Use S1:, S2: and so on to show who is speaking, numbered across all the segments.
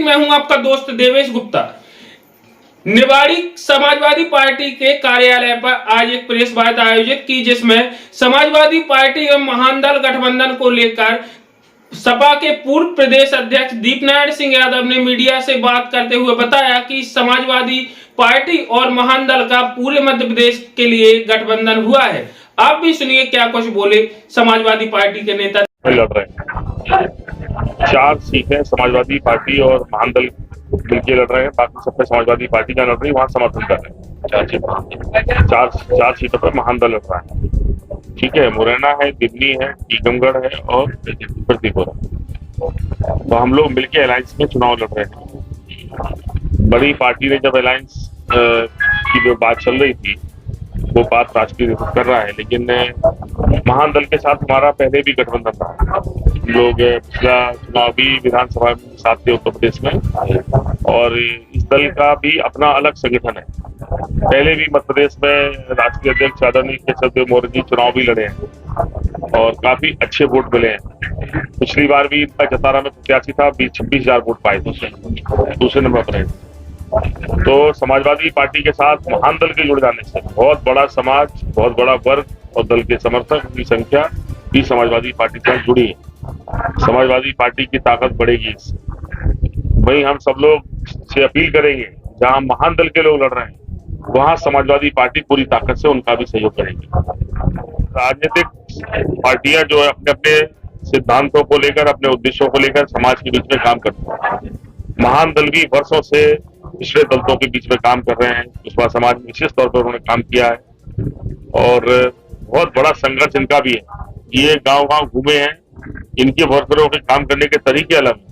S1: मैं हूं आपका दोस्त देवेश गुप्ता। निवाड़ी समाजवादी पार्टी के कार्यालय पर आज एक प्रेस वार्ता आयोजित की, जिसमें समाजवादी पार्टी एवं महानदल गठबंधन को लेकर सपा के पूर्व प्रदेश अध्यक्ष दीपनारायण सिंह यादव ने मीडिया से बात करते हुए बताया कि समाजवादी पार्टी और महानदल का पूरे मध्य प्रदेश के लिए गठबंधन हुआ है। आप भी सुनिए क्या कुछ बोले समाजवादी पार्टी के नेता।
S2: लड़ रहे हैं 4 सीटें समाजवादी पार्टी और महानदल मिलकर लड़ रहे हैं, बाकी सब पे समाजवादी पार्टी जहाँ लड़ रही है वहाँ समर्थन कर रहे हैं। चार सीटों पर महानदल लड़ रहा है। ठीक है, मुरैना है, दिल्ली है, टीकमगढ़ है और प्रतिपुर है। तो हम लोग मिलकर अलायंस में चुनाव लड़ रहे हैं। बड़ी पार्टी ने जब अलायंस की जो बात चल रही थी वो बात राष्ट्रीय कर रहा है, लेकिन महानदल के साथ हमारा पहले भी गठबंधन था। लोग पिछला चुनावी विधानसभा में साथ थे उत्तर प्रदेश में, और इस दल का भी अपना अलग संगठन है। पहले भी मध्य प्रदेश में राष्ट्रीय अध्यक्ष आदरणीय केशव देव मौर्य जी चुनाव भी लड़े हैं और काफी अच्छे वोट मिले हैं। पिछली बार भी इनका जतारा में प्रत्याशी था, 26,000 वोट पाए थे, दूसरे नंबर पर है। तो समाजवादी पार्टी के साथ महानदल के जुड़ जाने से बहुत बड़ा समाज, बहुत बड़ा वर्ग और दल के समर्थक की संख्या भी समाजवादी पार्टी से जुड़ी है। समाजवादी पार्टी की ताकत बढ़ेगी इससे। वहीं हम सब लोग से अपील करेंगे, जहां महानदल के लोग लड़ रहे हैं वहां समाजवादी पार्टी पूरी ताकत से उनका भी सहयोग करेगी। राजनीतिक पार्टियां जो है अपने अपने सिद्धांतों को लेकर, अपने उद्देश्यों को लेकर समाज के बीच में काम करती है। महानदल भी वर्षों से पिछले दलों के बीच में काम कर रहे हैं। कुशवाहा समाज में विशेष तौर पर उन्होंने काम किया है और बहुत बड़ा संघर्ष इनका भी है। ये गांव-गांव घूमे हैं, इनके वर्करों के काम करने के तरीके अलग हैं।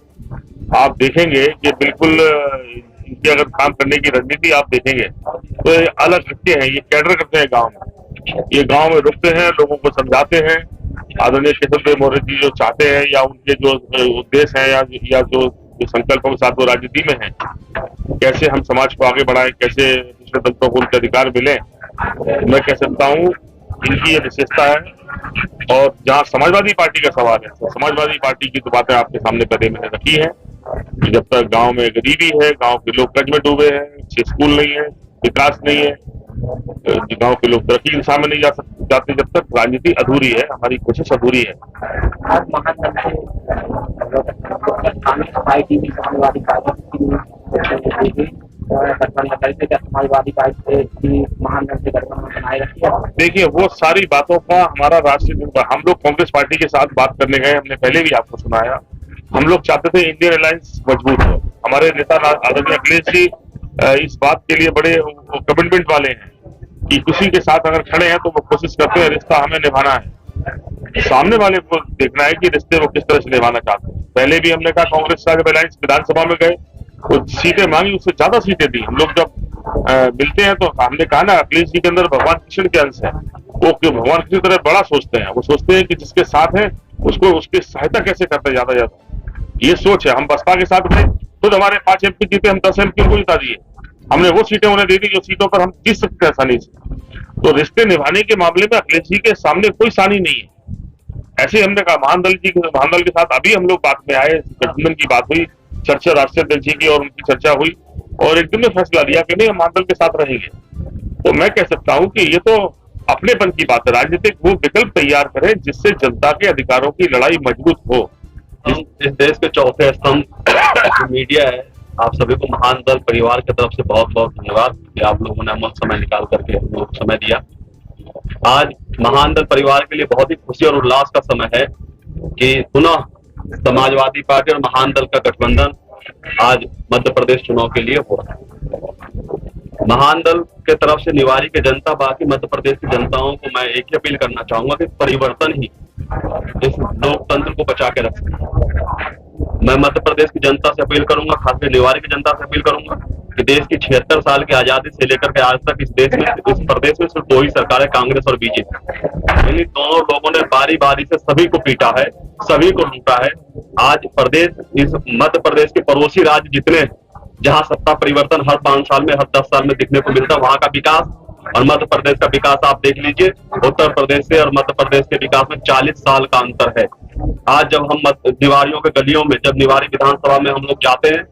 S2: आप देखेंगे कि बिल्कुल इनकी अगर काम करने की रणनीति आप देखेंगे तो ये अलग रखते हैं। ये कैडर करते हैं गाँव में, ये गाँव में रुकते हैं, लोगों को समझाते हैं आदरणीय केशव देव मौर्य जी जो चाहते हैं या उनके जो उद्देश्य है या जो संकल्पों के साथ वो राजनीति में है, कैसे हम समाज को आगे बढ़ाएं, कैसे पिछले दलों को उनके अधिकार मिले। मैं कह सकता हूँ इनकी ये विशेषता है। और जहाँ समाजवादी पार्टी का सवाल है तो समाजवादी पार्टी की तो बातें आपके सामने पहले मैंने रखी है। जब तक गांव में गरीबी है, गांव के लोग कर्ज में डूबे हैं, अच्छे स्कूल नहीं है, विकास नहीं है, गांव के लोग तरक्की की दिशा में नहीं जाते, जब तक राजनीति अधूरी है, हमारी कोशिश अधूरी है।
S3: आज महानदल समाजवादी पार्टी की महानदल से गठबंधन बनाए रखी है।
S2: देखिए, वो सारी बातों का हमारा राष्ट्रीय, हम लोग कांग्रेस पार्टी के साथ बात करने गए, हमने पहले भी आपको सुनाया। हम लोग चाहते थे इंडियन अलायंस मजबूत हो। हमारे नेता आदरणीय अखिलेश जी इस बात के लिए बड़े कमिटमेंट वाले हैं कि किसी के साथ अगर खड़े हैं तो वो कोशिश करते हैं रिश्ता हमें निभाना है। सामने वाले को देखना है कि रिश्ते वो किस तरह से निभाना चाहते हैं। पहले भी हमने कहा कांग्रेस के साथ अलायंस विधानसभा में गए, कुछ सीटें मांगी, उससे ज्यादा सीटें दी। हम लोग जब मिलते हैं तो हमने कहा ना, अखिलेश जी के अंदर भगवान कृष्ण के अंश है। वो भगवान कृष्ण की तरह बड़ा सोचते हैं। वो सोचते हैं कि जिसके साथ है उसको उसकी सहायता कैसे करते ज्यादा ज्यादा, ये सोच है। हम बसपा के साथ गए, खुद हमारे 5 MP जीते, हम 10 MP को जिता दिए। हमने वो सीटें उन्हें दे दी जो सीटों पर हम जीत सकते हैं आसानी से। तो रिश्ते निभाने के मामले में अखिलेश जी के सामने कोई सानी नहीं है। ऐसे हमने कहा महानदल के साथ अभी हम लोग बात में आए, गठबंधन की बात हुई, चर्चा राष्ट्रीय अध्यक्ष जी की और उनकी चर्चा हुई और एकदम ने फैसला लिया कि नहीं, हम महानदल के साथ रहेंगे। तो मैं कह सकता हूं कि ये तो अपनेपन की बात है। राजनीतिक वो विकल्प तैयार करें जिससे जनता के अधिकारों की लड़ाई मजबूत हो।
S4: इस देश के चौथे स्तंभ मीडिया है, आप सभी को महानदल परिवार की तरफ से बहुत बहुत धन्यवाद कि आप लोगों ने अमूल्य समय निकाल करके हम लोग समय दिया। आज महानदल परिवार के लिए बहुत ही खुशी और उल्लास का समय है कि पुनः समाजवादी पार्टी और महानदल का गठबंधन आज मध्य प्रदेश चुनाव के लिए हो रहा है। महानदल के तरफ से निवाड़ी की जनता, बाकी मध्य प्रदेश की जनताओं को मैं एक ही अपील करना चाहूंगा कि परिवर्तन ही इस लोकतंत्र को बचा के रख सकते। मैं मध्य प्रदेश की जनता से अपील करूंगा, खासकर निवाड़ी की जनता से अपील करूंगा कि देश की 76 साल की आजादी से लेकर के आज तक इस प्रदेश में सिर्फ 2 ही सरकारें, कांग्रेस और बीजेपी। इन दोनों लोगों ने बारी बारी से सभी को पीटा है, सभी को लूटा है। आज प्रदेश, इस मध्य प्रदेश के पड़ोसी राज्य जितने, जहां सत्ता परिवर्तन हर 5 साल में, हर 10 साल में दिखने को मिलता है, वहां का विकास और मध्य प्रदेश का विकास आप देख लीजिए। उत्तर प्रदेश से और मध्य प्रदेश के विकास में 40 साल का अंतर है। आज जब हम निवाड़ियों के गलियों में, जब निवाड़ी विधानसभा में हम लोग जाते हैं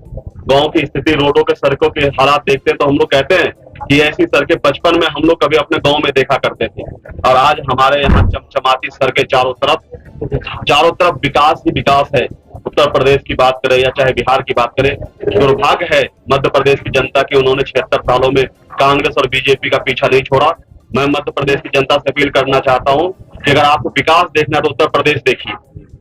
S4: गांव की स्थिति, रोडों के, सड़कों के हालात देखते हैं तो हम लोग कहते हैं कि ऐसी सड़कें बचपन में हम लोग कभी अपने गांव में देखा करते थे। और आज हमारे यहाँ चमचमाती सड़कें चारों तरफ विकास ही विकास है। उत्तर प्रदेश की बात करें या चाहे बिहार की बात करें, दुर्भाग्य है मध्य प्रदेश की जनता की, उन्होंने 76 सालों में कांग्रेस और बीजेपी का पीछा नहीं छोड़ा। मैं मध्य प्रदेश की जनता से अपील करना चाहता हूं कि अगर आपको विकास देखना है तो उत्तर प्रदेश देखिए,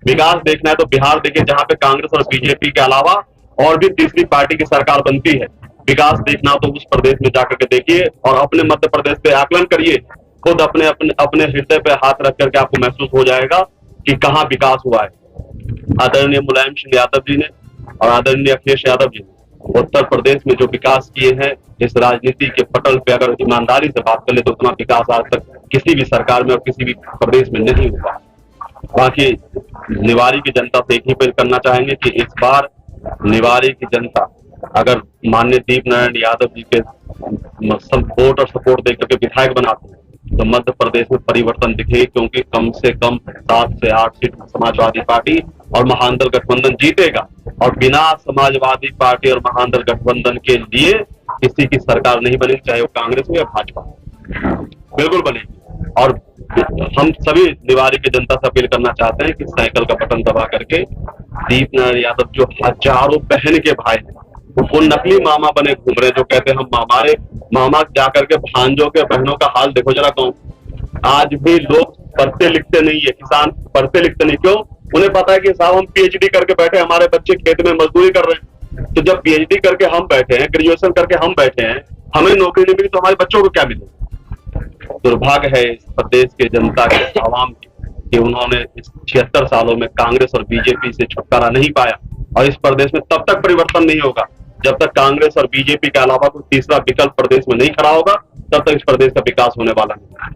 S4: विकास देखना है तो बिहार देखिए, जहां पे कांग्रेस और बीजेपी के अलावा और भी तीसरी पार्टी की सरकार बनती है। विकास देखना हो तो उस प्रदेश में जाकर के देखिए और अपने मध्य प्रदेश पे आकलन करिए। खुद अपने हृदय पे हाथ रख करके आपको महसूस हो जाएगा कि कहाँ विकास हुआ है। आदरणीय मुलायम सिंह यादव जी ने और आदरणीय अखिलेश यादव जी ने उत्तर प्रदेश में जो विकास किए हैं, इस राजनीति के पटल पे अगर ईमानदारी से बात कर ले तो उतना विकास आज तक किसी भी सरकार में और किसी भी प्रदेश में नहीं हुआ। बाकी निवाड़ी की जनता से एक ही अपील करना चाहेंगे कि इस बार निवाड़ी की जनता अगर माननीय दीप नारायण यादव जी के वोट और सपोर्ट देकर के विधायक बनाते हैं तो मध्य प्रदेश में परिवर्तन दिखेगी, क्योंकि कम से कम 7 से 8 सीट समाजवादी पार्टी और महानदल गठबंधन जीतेगा। और बिना समाजवादी पार्टी और महानदल गठबंधन के लिए किसी की सरकार नहीं बनेगी, चाहे वो कांग्रेस हो या भाजपा, बिल्कुल बनेगी। और हम सभी निवाड़ी की जनता से अपील करना चाहते हैं कि साइकिल का बटन दबा करके दीप नारायण यादव जो हजारों बहन के भाई हैं, वो नकली मामा बने घूम रहे, जो कहते हैं हम मामा जाकर के भांजों के बहनों का हाल देखो जरा। गाँव आज भी लोग पढ़ते लिखते नहीं है, किसान पढ़ते लिखते नहीं, क्यों? उन्हें पता है कि साहब हम पीएचडी करके बैठे, हमारे बच्चे खेत में मजदूरी कर रहे हैं। तो जब पीएचडी करके हम बैठे हैं, ग्रेजुएशन करके हम बैठे हैं, हमें नौकरी नहीं मिली तो हमारे बच्चों को क्या मिलेगा? दुर्भाग्य है इस प्रदेश के जनता के, आवाम की, कि उन्होंने इस 76 सालों में कांग्रेस और बीजेपी से छुटकारा नहीं पाया। और इस प्रदेश में तब तक परिवर्तन नहीं होगा जब तक कांग्रेस और बीजेपी के अलावा कोई तीसरा विकल्प प्रदेश में नहीं खड़ा होगा, तब तक इस प्रदेश का विकास होने वाला नहीं।